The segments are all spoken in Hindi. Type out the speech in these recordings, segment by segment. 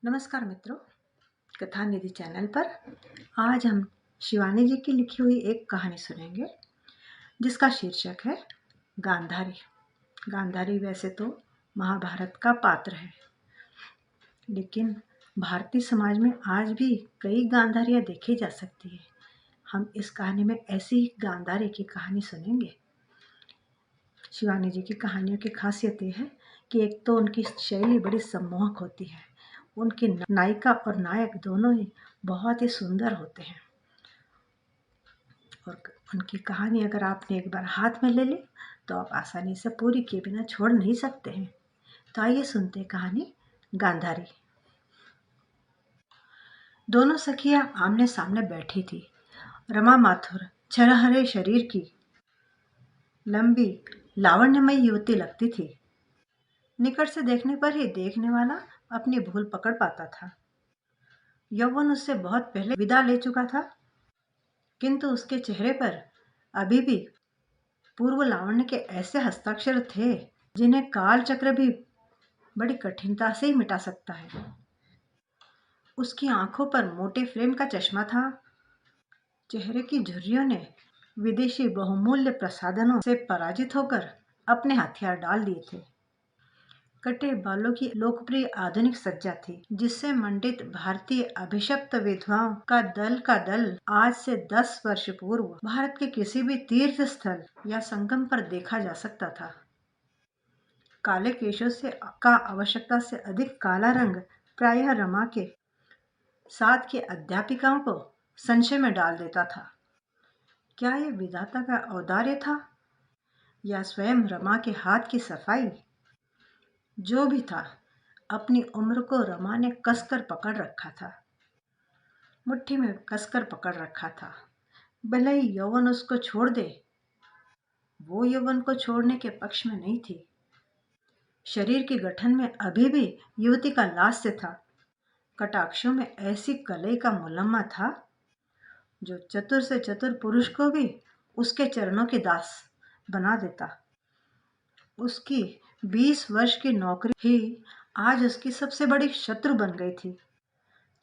नमस्कार मित्रों, कथा निधि चैनल पर आज हम शिवानी जी की लिखी हुई एक कहानी सुनेंगे जिसका शीर्षक है गांधारी। गांधारी वैसे तो महाभारत का पात्र है, लेकिन भारतीय समाज में आज भी कई गांधारियां देखी जा सकती है। हम इस कहानी में ऐसी ही गांधारी की कहानी सुनेंगे। शिवानी जी की कहानियों की खासियत यह है कि एक तो उनकी शैली बड़ी सम्मोहक होती है, उनकी नायिका और नायक दोनों ही बहुत ही सुंदर होते हैं और उनकी कहानी अगर आपने एक बार हाथ में ले ली तो आप आसानी से पूरी किए बिना छोड़ नहीं सकते हैं। तो आइए सुनते हैं कहानी गांधारी। दोनों सखियां आमने सामने बैठी थी। रमा माथुर छरहरे शरीर की लंबी लावण्यमयी युवती लगती थी। निकट से देखने पर ही देखने वाला अपनी भूल पकड़ पाता था। यौवन उससे बहुत पहले विदा ले चुका था, किंतु उसके चेहरे पर अभी भी पूर्व लावण्य के ऐसे हस्ताक्षर थे जिन्हें काल चक्र भी बड़ी कठिनता से ही मिटा सकता है। उसकी आंखों पर मोटे फ्रेम का चश्मा था। चेहरे की झुर्रियों ने विदेशी बहुमूल्य प्रसाधनों से पराजित होकर अपने हथियार डाल दिए थे। कटे बालों की लोकप्रिय आधुनिक सज्जा थी, जिससे मंडित भारतीय अभिशप्त विधवाओं का दल आज से 10 वर्ष पूर्व भारत के किसी भी तीर्थ स्थल या संगम पर देखा जा सकता था। काले केशों से का आवश्यकता से अधिक काला रंग प्रायः रमा के साथ के अध्यापिकाओं को संशय में डाल देता था। क्या यह विधाता का औदार्य था या स्वयं रमा के हाथ की सफाई? जो भी था, अपनी उम्र को रमा ने कसकर पकड़ रखा था, मुट्ठी में कसकर पकड़ रखा था। भले ही यौवन उसको छोड़ दे, वो यौवन को छोड़ने के पक्ष में नहीं थी। शरीर के गठन में अभी भी युवती का लास्य था। कटाक्षों में ऐसी कलई का मुलम्मा था जो चतुर से चतुर पुरुष को भी उसके चरणों के दास बना देता। उसकी 20 वर्ष की नौकरी ही आज उसकी सबसे बड़ी शत्रु बन गई थी।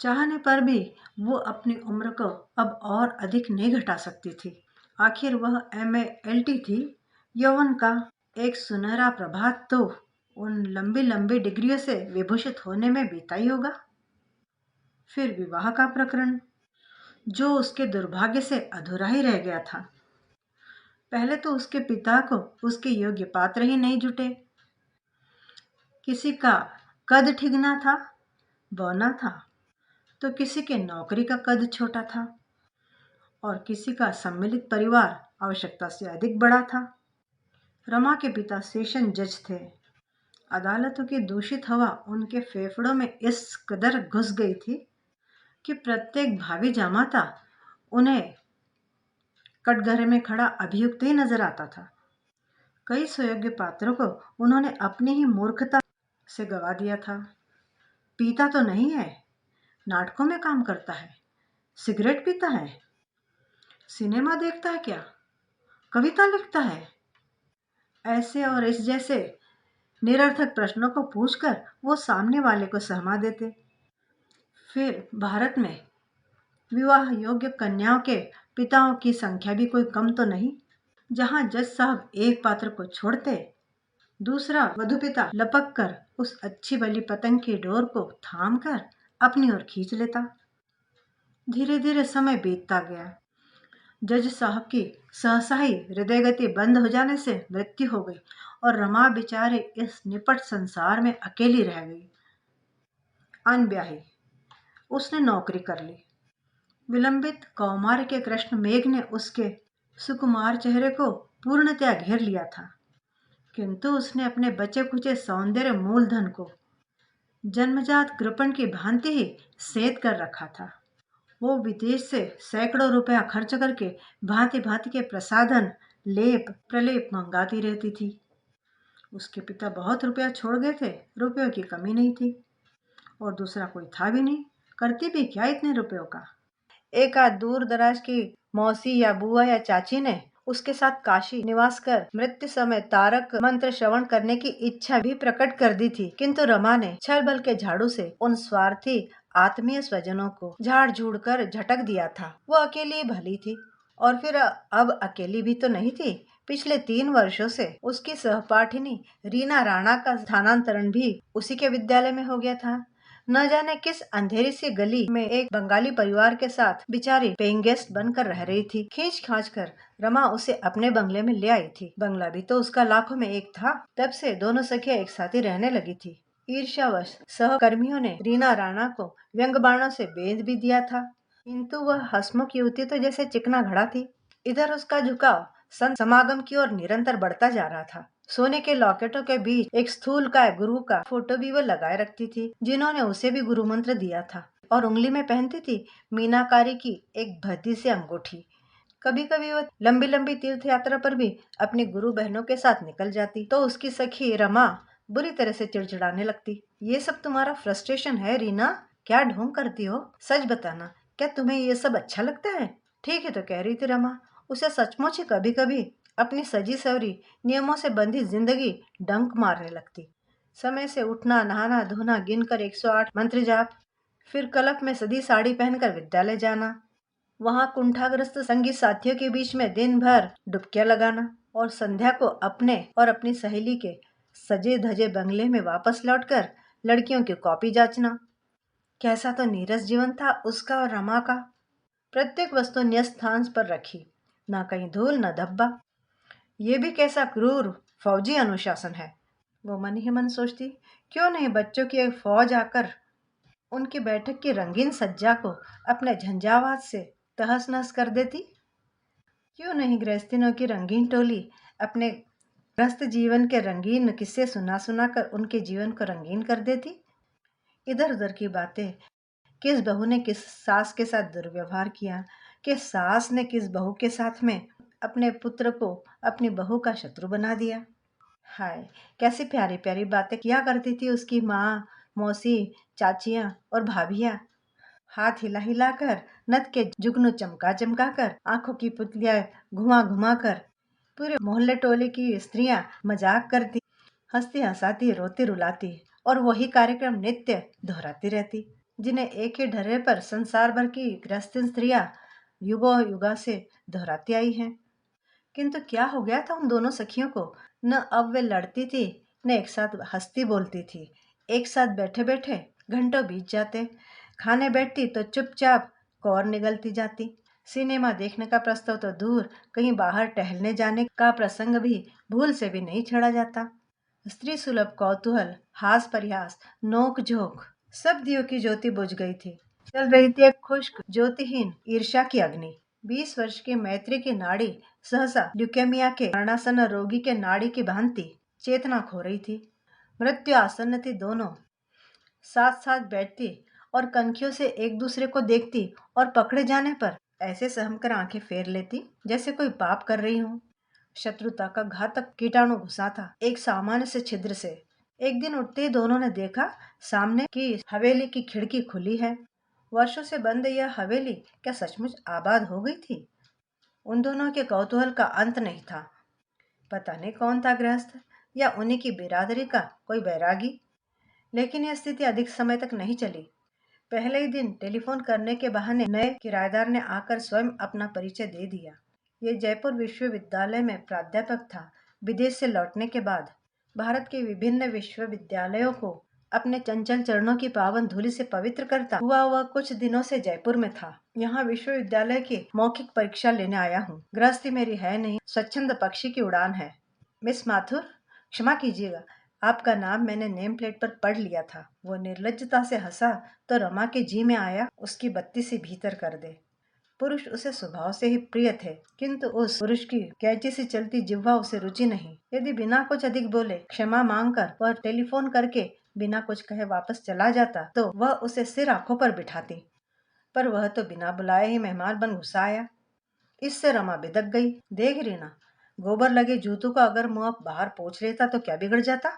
चाहने पर भी वो अपनी उम्र को अब और अधिक नहीं घटा सकती थी। आखिर वह MALT थी। यौवन का एक सुनहरा प्रभात तो उन लंबी लंबी डिग्रियों से विभूषित होने में बीता ही होगा। फिर विवाह का प्रकरण, जो उसके दुर्भाग्य से अधूरा ही रह गया था। पहले तो उसके पिता को उसके योग्य पात्र ही नहीं जुटे। किसी का कद ठिगना था, बौना था, तो किसी के नौकरी का कद छोटा था और किसी का सम्मिलित परिवार आवश्यकता से अधिक बड़ा था। रमा के पिता सेशन जज थे। अदालतों की दूषित हवा उनके फेफड़ों में इस कदर घुस गई थी कि प्रत्येक भावी जामाता उन्हें कटघरे में खड़ा अभियुक्त ही नजर आता था। कई सुयोग्य पात्रों को उन्होंने अपनी ही मूर्खता से गवा दिया था। पीता तो नहीं है, नाटकों में काम करता है, सिगरेट पीता है, सिनेमा देखता है क्या, कविता लिखता है, ऐसे और इस जैसे निरर्थक प्रश्नों को पूछकर वो सामने वाले को सहमा देते। फिर भारत में विवाह योग्य कन्याओं के पिताओं की संख्या भी कोई कम तो नहीं। जहां जज साहब एक पात्र को छोड़ते, दूसरा वधुपिता लपक कर उस अच्छी भली पतंग की डोर को थाम कर अपनी ओर खींच लेता। धीरे धीरे समय बीतता गया। जज साहब की सहसा ही हृदय गति बंद हो जाने से मृत्यु हो गई और रमा बेचारे इस निपट संसार में अकेली रह गई। अनब्याही उसने नौकरी कर ली। विलंबित कौमार के कृष्ण मेघ ने उसके सुकुमार चेहरे को पूर्णतया घेर लिया था, किंतु उसने अपने बचे खुचे सौंदर्य मूलधन को जन्मजात कृपण की भांति ही सेध कर रखा था। वो विदेश से सैकड़ों रुपया खर्च करके भांति भांति के प्रसाधन, लेप प्रलेप मंगाती रहती थी। उसके पिता बहुत रुपया छोड़ गए थे, रुपयों की कमी नहीं थी और दूसरा कोई था भी नहीं। करती भी क्या इतने रुपयों का। एक आध दूर दराज की मौसी या बुआ या चाची ने उसके साथ काशी निवास कर मृत्यु समय तारक मंत्र श्रवण करने की इच्छा भी प्रकट कर दी थी, किंतु रमा ने छल बल के झाड़ू से उन स्वार्थी आत्मीय स्वजनों को झाड़ झूड़ कर झटक दिया था। वो अकेली भली थी, और फिर अब अकेली भी तो नहीं थी। पिछले 3 वर्षों से उसकी सहपाठिनी रीना राणा का स्थानांतरण भी उसी के विद्यालय में हो गया था। न जाने किस अंधेरी सी गली में एक बंगाली परिवार के साथ बेचारी पेइंग गेस्ट बनकर रह रही थी। खींच खांच कर रमा उसे अपने बंगले में ले आई थी। बंगला भी तो उसका लाखों में एक था। तब से दोनों सखियां एक साथ ही रहने लगी थी। ईर्ष्यावश सहकर्मियों ने रीना राणा को व्यंग बाणों से बेंध भी दिया था, किंतु वह हंसमुख युवती तो जैसे चिकना घड़ा थी। इधर उसका झुकाव संत समागम की ओर निरंतर बढ़ता जा रहा था। सोने के लॉकेटों के बीच एक स्थूलकाय गुरु का फोटो भी वो लगाए रखती थी, जिन्होंने उसे भी गुरु मंत्र दिया था, और उंगली में पहनती थी मीनाकारी की एक भद्दी सी अंगूठी। कभी कभी वो लंबी लंबी तीर्थ यात्रा पर भी अपनी गुरु बहनों के साथ निकल जाती, तो उसकी सखी रमा बुरी तरह से चिड़चिड़ाने लगती। ये सब तुम्हारा फ्रस्ट्रेशन है रीना? क्या ढोंग करती हो? सच बताना, क्या तुम्हें ये सब अच्छा लगता है? ठीक है तो कह रही थी रमा। उसे सचमुच ही कभी कभी अपनी सजी सवरी नियमों से बंधी जिंदगी डंक मारने लगती। समय से उठना, नहाना धोना, गिनकर 108 मंत्र जाप, फिर कलप में सदी साड़ी पहनकर विद्यालय जाना, वहां कुंठाग्रस्त संगी साथियों के बीच में दिन भर डुबकियां लगाना, और संध्या को अपने और अपनी सहेली के सजे धजे बंगले में वापस लौटकर लड़कियों की कॉपी जांचना। कैसा तो नीरस जीवन था उसका और रमा का। प्रत्येक वस्तु न्यस्त स्थान पर रखी, न कहीं धूल न धब्बा। ये भी कैसा क्रूर फौजी अनुशासन है, वो मन ही मन सोचती। क्यों नहीं बच्चों की एक फौज आकर उनकी बैठक की रंगीन सज्जा को अपने झंझावात से तहस नहस कर देती? क्यों नहीं गृहस्थिनों की रंगीन टोली अपने गृहस्थ जीवन के रंगीन किस्से सुना सुना कर उनके जीवन को रंगीन कर देती? इधर उधर की बातें, किस बहू ने किस सास के साथ दुर्व्यवहार किया, किस सास ने किस बहू के साथ में अपने पुत्र को अपनी बहू का शत्रु बना दिया। हाय, कैसी प्यारी प्यारी बातें किया करती थी उसकी माँ, मौसी, चाचियाँ और भाभियाँ। हाथ हिला हिला कर, नथ के जुगनू चमका चमका कर, आंखों की पुतलियां घुमा घुमा कर पूरे मोहल्ले टोले की स्त्रियां मजाक करती, हंसती हंसाती, रोती रुलाती, और वही कार्यक्रम नित्य दोहराती रहती, जिन्हें एक ही ढर्रे पर संसार भर की गृहस्थ स्त्रियां युगों युगा से दोहराती आई हैं। किंतु क्या हो गया था उन दोनों सखियों को? न अब वे लड़ती थी, न एक साथ हंसती बोलती थी। एक साथ बैठे बैठे घंटों बीत जाते। खाने बैठती तो चुपचाप कौर निगलती जाती। सिनेमा देखने का प्रस्ताव तो दूर, कहीं बाहर टहलने जाने का प्रसंग भी भूल से भी नहीं छेड़ा जाता। स्त्री सुलभ कौतूहल, हास परिहास, नोक झोंक, सब दियों की ज्योति बुझ गई थी। चल रही थी एक खुश्क ज्योतिहीन ईर्ष्या की अग्नि। 20 वर्ष की मैत्री की नाड़ी सहसा ल्यूकेमिया के मरणासन्न रोगी के नाड़ी की भांति चेतना खो रही थी। मृत्यु आसन्न थी। दोनों साथ साथ बैठती और कनखियों से एक दूसरे को देखती, और पकड़े जाने पर ऐसे सहम कर आंखें फेर लेती जैसे कोई पाप कर रही हो। शत्रुता का घातक कीटाणु घुसा था एक सामान्य से छिद्र से। एक दिन उठते ही दोनों ने देखा, सामने की हवेली की खिड़की खुली है। वर्षों से बंद यह हवेली क्या सचमुच आबाद हो गई थी? उन दोनों के कौतूहल का अंत नहीं था। पता नहीं कौन था गृहस्थ, या उन्हीं की बिरादरी का कोई बैरागी। लेकिन यह स्थिति अधिक समय तक नहीं चली। पहले ही दिन टेलीफोन करने के बहाने नए किराएदार ने आकर स्वयं अपना परिचय दे दिया। ये जयपुर विश्वविद्यालय में प्राध्यापक था। विदेश से लौटने के बाद भारत के विभिन्न विश्वविद्यालयों को अपने चंचल चरणों की पावन धूलि से पवित्र करता हुआ वह कुछ दिनों से जयपुर में था। यहाँ विश्वविद्यालय की मौखिक परीक्षा लेने आया हूँ। गृहस्थी मेरी है नहीं, स्वच्छंद पक्षी की उड़ान है। मिस माथुर, क्षमा कीजिएगा, आपका नाम मैंने नेम प्लेट पर पढ़ लिया था। वो निर्लज्जता से हंसा तो रमा के जी में आया उसकी बत्ती से भीतर कर दे। पुरुष उसे स्वभाव से ही प्रिय थे, किंतु उस पुरुष की कैंची से चलती जिह्वा उसे रुचि नहीं। यदि बिना कुछ अधिक बोले क्षमा मांगकर वह टेलीफोन करके बिना कुछ कहे वापस चला जाता तो वह उसे सिर आंखों पर बिठाती, पर वह तो बिना बुलाए ही मेहमान बन घुसा आया। इससे रमा बिदक गई। देख रीना, गोबर लगे जूतों का अगर मुंह बाहर पोंछ लेता तो क्या बिगड़ जाता?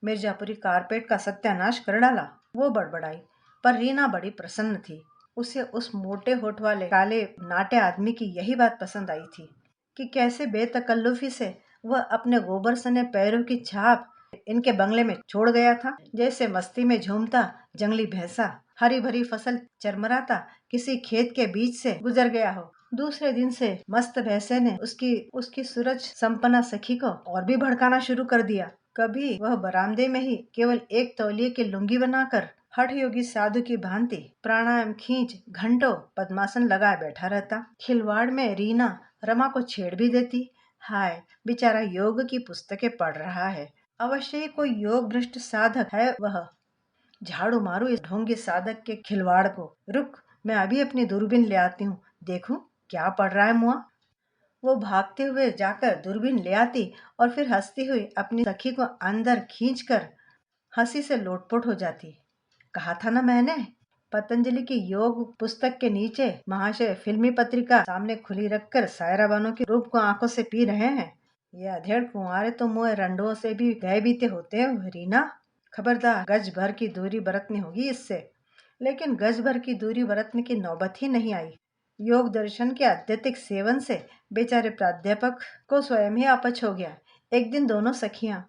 मिर्जापुरी कारपेट का सत्यानाश कर डाला, वो बड़बड़ाई। पर रीना बड़ी प्रसन्न थी। उसे उस मोटे होठ वाले काले नाटे आदमी की यही बात पसंद आई थी। कि कैसे बेतकल्लुफी से वह अपने गोबर सने पैरों की छाप इनके बंगले में छोड़ गया था। जैसे मस्ती में झूमता जंगली भैंसा हरी भरी फसल चरमराता किसी खेत के बीच से गुजर गया हो। दूसरे दिन से मस्त भैंसे ने उसकी उसकी सूरज संपन्ना सखी को और भी भड़काना शुरू कर दिया। कभी वह बरामदे में ही केवल एक तौलिए की लुंगी बनाकर हठ योगी साधु की भांति प्राणायाम खींच घंटों पद्मासन लगाए बैठा रहता। खिलवाड़ में रीना रमा को छेड़ भी देती। हाय, बेचारा योग की पुस्तकें पढ़ रहा है, अवश्य ही कोई योग भ्रष्ट साधक है वह। झाड़ू मारू इस ढोंगी साधक के खिलवाड़ को। रुक, मैं अभी अपनी दूरबीन ले आती हूँ, देखूं क्या पढ़ रहा है मुआ। वो भागते हुए जाकर दूरबीन ले आती और फिर हंसती हुई अपनी सखी को अंदर खींचकर हंसी से लोटपोट हो जाती। कहा था ना मैंने, पतंजलि की योग पुस्तक के नीचे महाशय फिल्मी पत्रिका सामने खुली रखकर सायरा बानो के रूप को आंखों से पी रहे हैं। ये अधेड़ कुंवारे तो मुँह रंडों से भी गए बीते होते हो रीना। खबरदार, गज भर की दूरी बरतनी होगी इससे। लेकिन गज भर की दूरी बरतने की नौबत ही नहीं आई। योग दर्शन के अत्यधिक सेवन से बेचारे प्राध्यापक को स्वयं ही अपच हो गया। एक दिन दोनों सखियां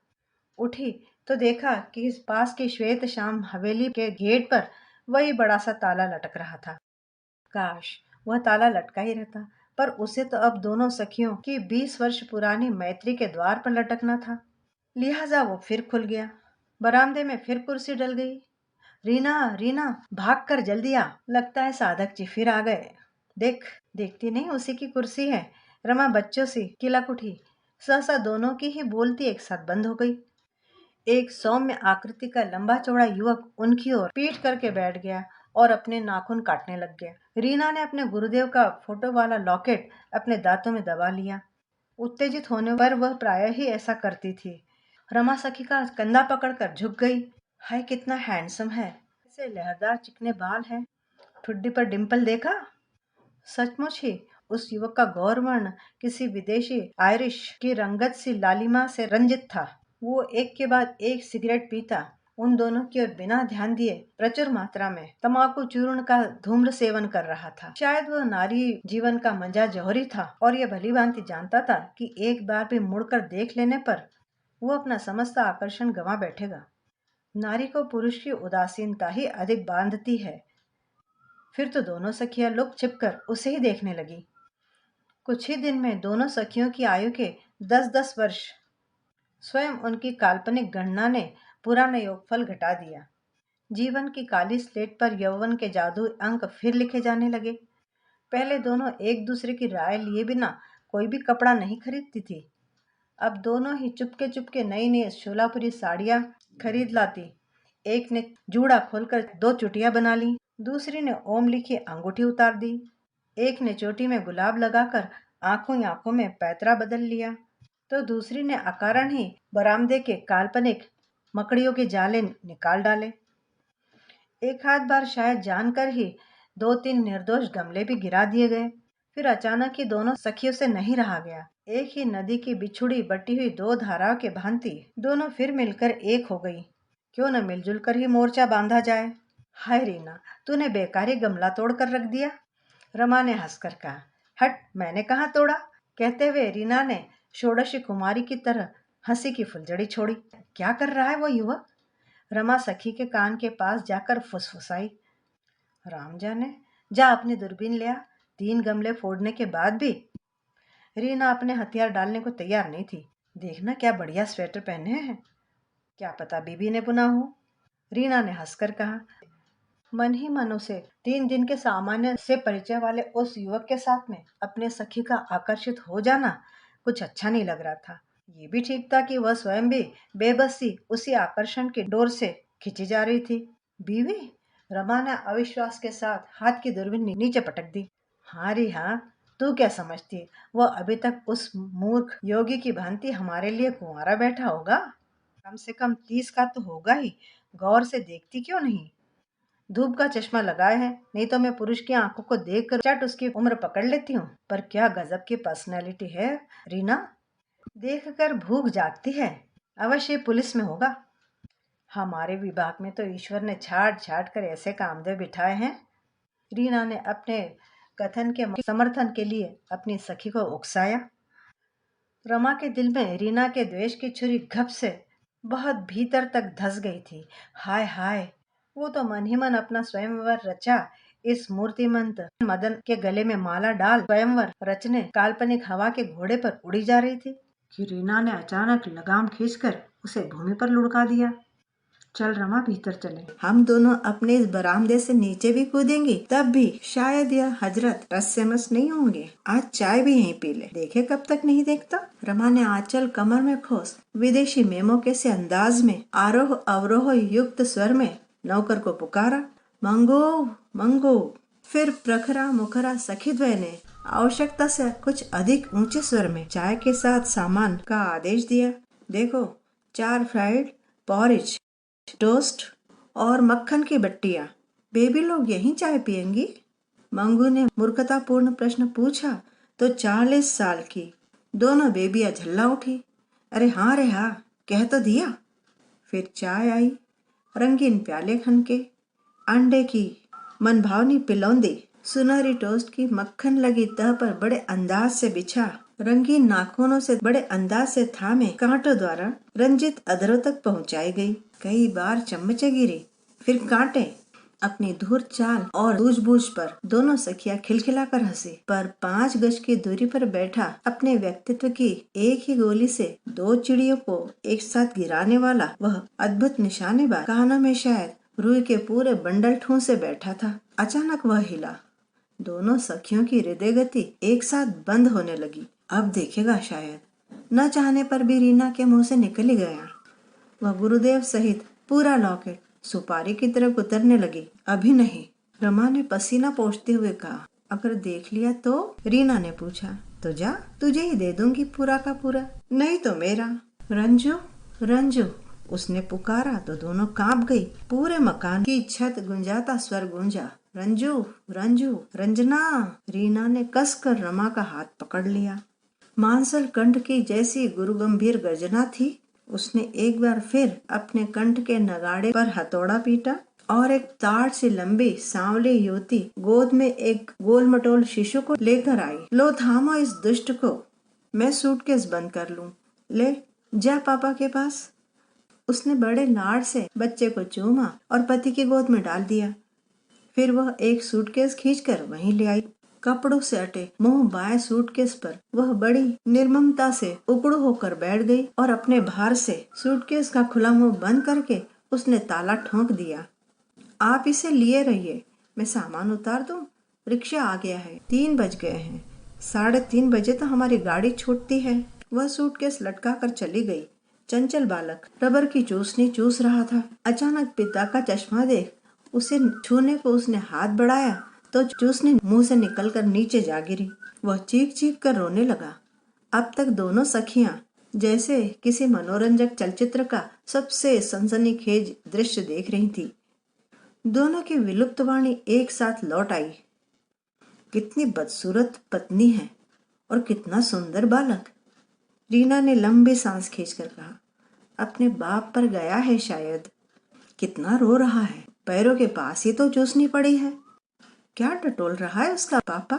उठी तो देखा कि इस पास की श्वेत श्याम हवेली के गेट पर वही बड़ा सा ताला लटक रहा था। काश वह ताला लटका ही रहता, पर उसे तो अब दोनों सखियों की 20 वर्ष पुरानी मैत्री के द्वार पर लटकना था। लिहाजा वो फिर खुल गया। बरामदे में फिर कुर्सी डल गई। रीना, रीना, भाग कर जल्दी आ, लगता है साधक जी फिर आ गए। देख, देखती नहीं उसी की कुर्सी है। रमा बच्चों सी किलक उठी। सहसा दोनों की ही बोलती एक साथ बंद हो गई। एक सौम्य आकृति का लंबा चौड़ा युवक उनकी ओर पीठ करके बैठ गया और अपने नाखून काटने लग गया। रीना ने अपने गुरुदेव का फोटो वाला लॉकेट अपने दांतों में दबा लिया। उत्तेजित होने पर वह प्रायः ही ऐसा करती थी। रमा सखी का कंधा पकड़कर झुक गई। हाय, कितना हैंडसम है, ऐसे लहरदार चिकने बाल हैं, ठुड्डी पर डिंपल देखा। सचमुच ही उस युवक का गौरवर्ण किसी विदेशी आयरिश की रंगत सी लालिमा से रंजित था। वो एक के बाद एक सिगरेट पीता उन दोनों की ओर बिना ध्यान दिए प्रचुर मात्रा में तंबाकू चूर्ण का धूम्र सेवन कर रहा था। शायद वह नारी जीवन का मंजा जौहरी था और यह भली भांति जानता था कि एक बार भी मुड़कर देख लेने पर वो अपना समस्त आकर्षण गंवा बैठेगा। नारी को पुरुष की उदासीनता ही अधिक बांधती है। फिर तो दोनों सखियां लुक छिपकर उसे ही देखने लगी। कुछ ही दिन में दोनों सखियों की आयु के 10-10 वर्ष स्वयं उनकी काल्पनिक गणना ने पुराना योगफल घटा दिया। जीवन की काली स्लेट पर यौवन के जादू अंक फिर लिखे जाने लगे। पहले दोनों एक दूसरे की राय लिए बिना कोई भी कपड़ा नहीं खरीदती थी। अब दोनों ही चुपके चुपके नई नई शोलापुरी साड़ियां खरीद लाती। एक ने जूड़ा खोलकर 2 चुटिया बना ली, दूसरी ने ओम लिखी अंगूठी उतार दी, एक ने चोटी में गुलाब लगाकर आंखों ही आंखों में पैतरा बदल लिया, तो दूसरी ने अकारण ही बरामदे के काल्पनिक मकड़ियों के जाले निकाल डाले। एक आध बार शायद जानकर ही 2-3 निर्दोष गमले भी गिरा दिए गए। फिर अचानक ही दोनों सखियों से नहीं रहा गया। एक ही नदी की बिछुड़ी बटी हुई 2 धाराओं के भांति दोनों फिर मिलकर एक हो गई। क्यों न मिलजुल कर ही मोर्चा बांधा जाए। हाय रीना, तूने बेकारी गमला तोड़ कर रख दिया। रमा ने हंसकर कहा। हट, मैंने कहाँ तोड़ा। कहते हुए रीना ने षोडशी कुमारी की तरह हंसी की फुलझड़ी छोड़ी। क्या कर रहा है वो युवक। रमा सखी के कान के पास जाकर फुसफुसाई। राम जाने, जा अपनी दूरबीन ले आ। 3 गमले फोड़ने के बाद भी रीना अपने हथियार डालने को तैयार नहीं थी। देखना क्या बढ़िया स्वेटर पहने हैं, क्या पता बीबी ने बुना हो। रीना ने हंसकर कहा। मन ही मन उसे 3 दिन के सामान्य से परिचय वाले उस युवक के साथ में अपने सखी का आकर्षित हो जाना कुछ अच्छा नहीं लग रहा था। ये भी ठीक था कि वह स्वयं भी बेबसी उसी आकर्षण की डोर से खिंची जा रही थी। बीवी, रमा ने अविश्वास के साथ हाथ की दूरबीन नीचे पटक दी। हाँ री हाँ, तू क्या समझती, वह अभी तक उस मूर्ख योगी की भांति हमारे लिए कुंवारा बैठा होगा। कम से कम 30 का तो होगा ही। गौर से देखती क्यों नहीं। धूप का चश्मा लगाए है, नहीं तो मैं पुरुष की आंखों को देखकर चट उसकी उम्र पकड़ लेती हूँ। पर क्या गजब की पर्सनैलिटी है रीना, देखकर भूख जागती है। अवश्य पुलिस में होगा। हमारे विभाग में तो ईश्वर ने छाट छाट कर ऐसे कामदेव बिठाए हैं। रीना ने अपने कथन के समर्थन के लिए अपनी सखी को उकसाया। रमा के दिल में रीना के द्वेष की छुरी घप से बहुत भीतर तक धस गई थी। हाय हाय, वो तो मन ही मन अपना स्वयंवर रचा इस मूर्तिमंत मदन के गले में माला डाल स्वयंवर रचने काल्पनिक हवा के घोड़े पर उड़ी जा रही थी कि रीना ने अचानक लगाम खींचकर उसे भूमि पर लुढ़का दिया। चल रमा, भीतर चले, हम दोनों अपने इस बरामदे से नीचे भी कूदेंगे, तब भी शायद यह हजरत रस्मस नहीं होंगे। आज चाय भी यहीं पी ले, देखे कब तक नहीं देखता। रमा ने आंचल कमर में खोस विदेशी मेमो के से अंदाज में आरोह अवरोह युक्त स्वर में नौकर को पुकारा, मंगो मंगो। फिर प्रखरा मुखरा सखीद्वय ने आवश्यकता से कुछ अधिक ऊंचे स्वर में चाय के साथ सामान का आदेश दिया। देखो, 4 फ्राइड पॉरिज, टोस्ट और मक्खन की बट्टियां। बेबी लोग यहीं चाय पियेंगी? मंगू ने मूर्खतापूर्ण प्रश्न पूछा तो 40 साल की दोनों बेबियां झल्ला उठी। अरे हाँ रे हाँ, कह तो दिया। फिर चाय आई, रंगीन प्याले खनके, अंडे की मनभावनी पिलौंदी, सुनहरी टोस्ट की मक्खन लगी तह पर बड़े अंदाज से बिछा, रंगीन नाखूनों से बड़े अंदाज से थामे कांटों द्वारा रंजित अधरों तक पहुंचाई गई। कई बार चम्मचे गिरी, फिर कांटे। अपनी धूर चाल और सूझबूझ पर दोनों सखियां खिलखिलाकर हंसी। पर 5 गज की दूरी पर बैठा अपने व्यक्तित्व की एक ही गोली से 2 चिड़ियों को एक साथ गिराने वाला वह अद्भुत निशानेबाज कानों में शायद रुई के पूरे बंडल ठूंसे बैठा था। अचानक वह हिला। दोनों सखियों की हृदय गति एक साथ बंद होने लगी। अब देखेगा शायद। न चाहने पर भी रीना के मुंह से निकल ही गया। वह गुरुदेव सहित पूरा लॉकेट सुपारी की तरफ उतरने लगी। अभी नहीं, रमा ने पसीना पोंछते हुए कहा। अगर देख लिया तो? रीना ने पूछा। तो जा, तुझे ही दे दूंगी पूरा का पूरा, नहीं तो मेरा। रंजू रंजू, उसने पुकारा तो दोनों कांप गई। पूरे मकान की छत गुंजाता स्वर गूंजा, रंजू रंजू रंजना। रीना ने कसकर रमा का हाथ पकड़ लिया। मांसल कंठ की जैसी गुरु गंभीर गर्जना थी। उसने एक बार फिर अपने कंठ के नगाड़े पर हथौड़ा पीटा और एक ताड़ से लंबी सांवली युवती गोद में एक गोल मटोल शिशु को लेकर आई। लो थामो इस दुष्ट को, मैं सूटकेस बंद कर लूं। ले जा पापा के पास। उसने बड़े लाड से बच्चे को चूमा और पति की गोद में डाल दिया। फिर वह एक सूटकेस खींचकर वहीं ले आई। कपड़ों से अटे मुंह बाएं सूटकेस पर वह बड़ी निर्ममता से उकड़ू होकर बैठ गई और अपने भार से सूटकेस का खुला मुंह बंद करके उसने ताला ठोंक दिया। आप इसे लिए रहिए, मैं सामान उतार दूं। रिक्शा आ गया है, 3 बज गए हैं, 3:30 बजे तो हमारी गाड़ी छूटती है। वह सूटकेस लटका कर चली गई। चंचल बालक रबर की चूसनी चूस रहा था। अचानक पिता का चश्मा देख उसे छूने को उसने हाथ बढ़ाया तो चूसनी मुंह से निकलकर नीचे जा गिरी। वह चीख चीख कर रोने लगा। अब तक दोनों सखियां जैसे किसी मनोरंजक चलचित्र का सबसे सनसनीखेज दृश्य देख रही थी। दोनों की विलुप्त वाणी एक साथ लौट आई। कितनी बदसूरत पत्नी है और कितना सुंदर बालक। रीना ने लंबी सांस खींचकर कहा। अपने बाप पर गया है शायद। कितना रो रहा है, पैरों के पास ही तो चूसनी पड़ी है। क्या टटोल रहा है उसका पापा।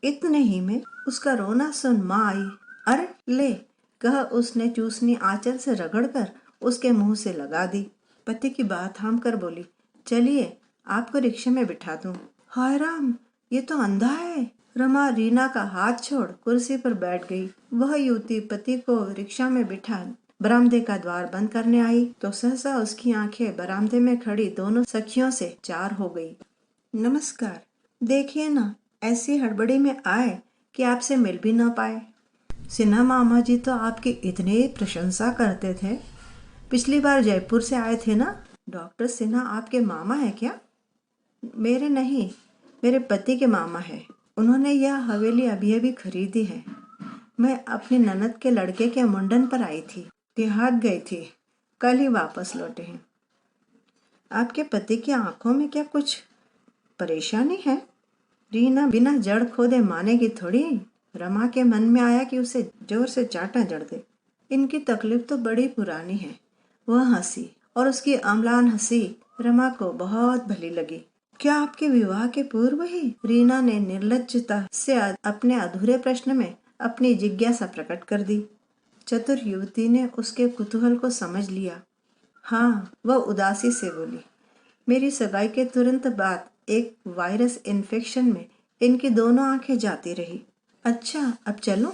इतने ही में उसका रोना सुन माँ आई। अरे ले, कह उसने चूसनी आंचल से रगड़कर उसके मुंह से लगा दी। पति की बात थाम कर बोली, चलिए आपको रिक्शे में बिठा दूं। हाय राम, ये तो अंधा है। रमा रीना का हाथ छोड़ कुर्सी पर बैठ गई। वह युवती पति को रिक्शा में बिठा बरामदे का द्वार बंद करने आई तो सहसा उसकी आंखें बरामदे में खड़ी दोनों सखियों से चार हो गई। नमस्कार, देखिए ना, ऐसी हड़बड़ी में आए कि आपसे मिल भी ना पाए। सिन्हा मामा जी तो आपकी इतनी प्रशंसा करते थे। पिछली बार जयपुर से आए थे ना। डॉक्टर सिन्हा आपके मामा है क्या? मेरे नहीं, मेरे पति के मामा है। उन्होंने यह हवेली अभी अभी खरीदी है। मैं अपनी ननद के लड़के के मुंडन पर आई थी, देहात गई थी, कल ही वापस लौटे हैं। आपके पति की आंखों में क्या कुछ परेशानी है? रीना बिना जड़ खोदे मानेगी थोड़ी। रमा के मन में आया कि उसे जोर से चाटा जड़ दे। इनकी तकलीफ तो बड़ी पुरानी है। वह हंसी और उसकी अम्लान हंसी रमा को बहुत भली लगी। क्या आपके विवाह के पूर्व ही? रीना ने निर्लज्जता से अपने अधूरे प्रश्न में अपनी जिज्ञासा प्रकट कर दी। चतुर युवती ने उसके कुतूहल को समझ लिया। हाँ, वह उदासी से बोली, मेरी सगाई के तुरंत बाद एक वायरस इन्फेक्शन में इनकी दोनों आंखें जाती रही। अच्छा, अब चलूं?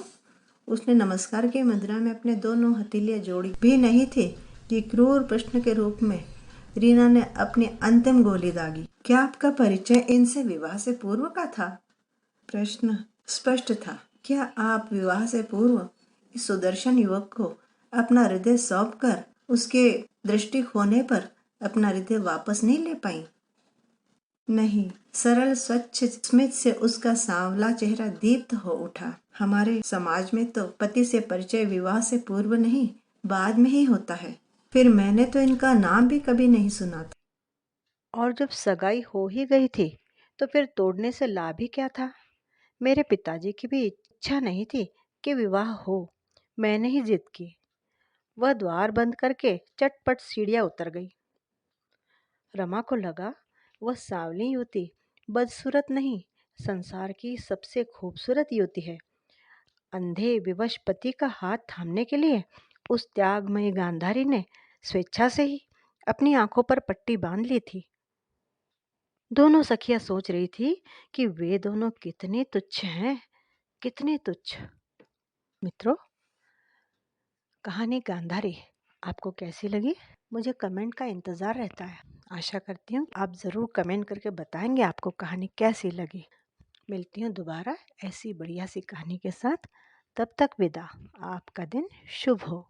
उसने नमस्कार की मुद्रा में अपने दोनों हथेलियां जोड़ी भी नहीं थी कि क्रूर प्रश्न के रूप में रीना ने अपनी अंतिम गोली दागी। क्या आपका परिचय इनसे विवाह से पूर्व का था? प्रश्न स्पष्ट था। क्या आप विवाह से पूर्व इस सुदर्शन युवक को अपना हृदय सौंपकर उसके दृष्टि खोने पर अपना हृदय वापस नहीं ले पाई? नहीं। सरल स्वच्छ स्मित से उसका सांवला चेहरा दीप्त हो उठा। हमारे समाज में तो पति से परिचय विवाह से पूर्व नहीं, बाद में ही होता है। फिर मैंने तो इनका नाम भी कभी नहीं सुना था। और जब सगाई हो ही गई थी तो फिर तोड़ने से लाभ ही क्या था? मेरे पिताजी की भी इच्छा नहीं थी कि विवाह हो। मैंने ही जिद की। वह द्वार बंद करके चटपट सीढ़ियां उतर गई। रमा को लगा वह सांवली युवती बदसूरत नहीं, संसार की सबसे खूबसूरत युवती है। अंधे विवश पति का हाथ थामने के लिए उस त्यागमयी गांधारी ने स्वेच्छा से ही अपनी आंखों पर पट्टी बांध ली थी। दोनों सखियां सोच रही थी कि वे दोनों कितने तुच्छ हैं, कितने तुच्छ। मित्रों, कहानी गांधारी आपको कैसी लगी? मुझे कमेंट का इंतज़ार रहता है। आशा करती हूँ आप ज़रूर कमेंट करके बताएंगे आपको कहानी कैसी लगी। मिलती हूँ दोबारा ऐसी बढ़िया सी कहानी के साथ। तब तक विदा। आपका दिन शुभ हो।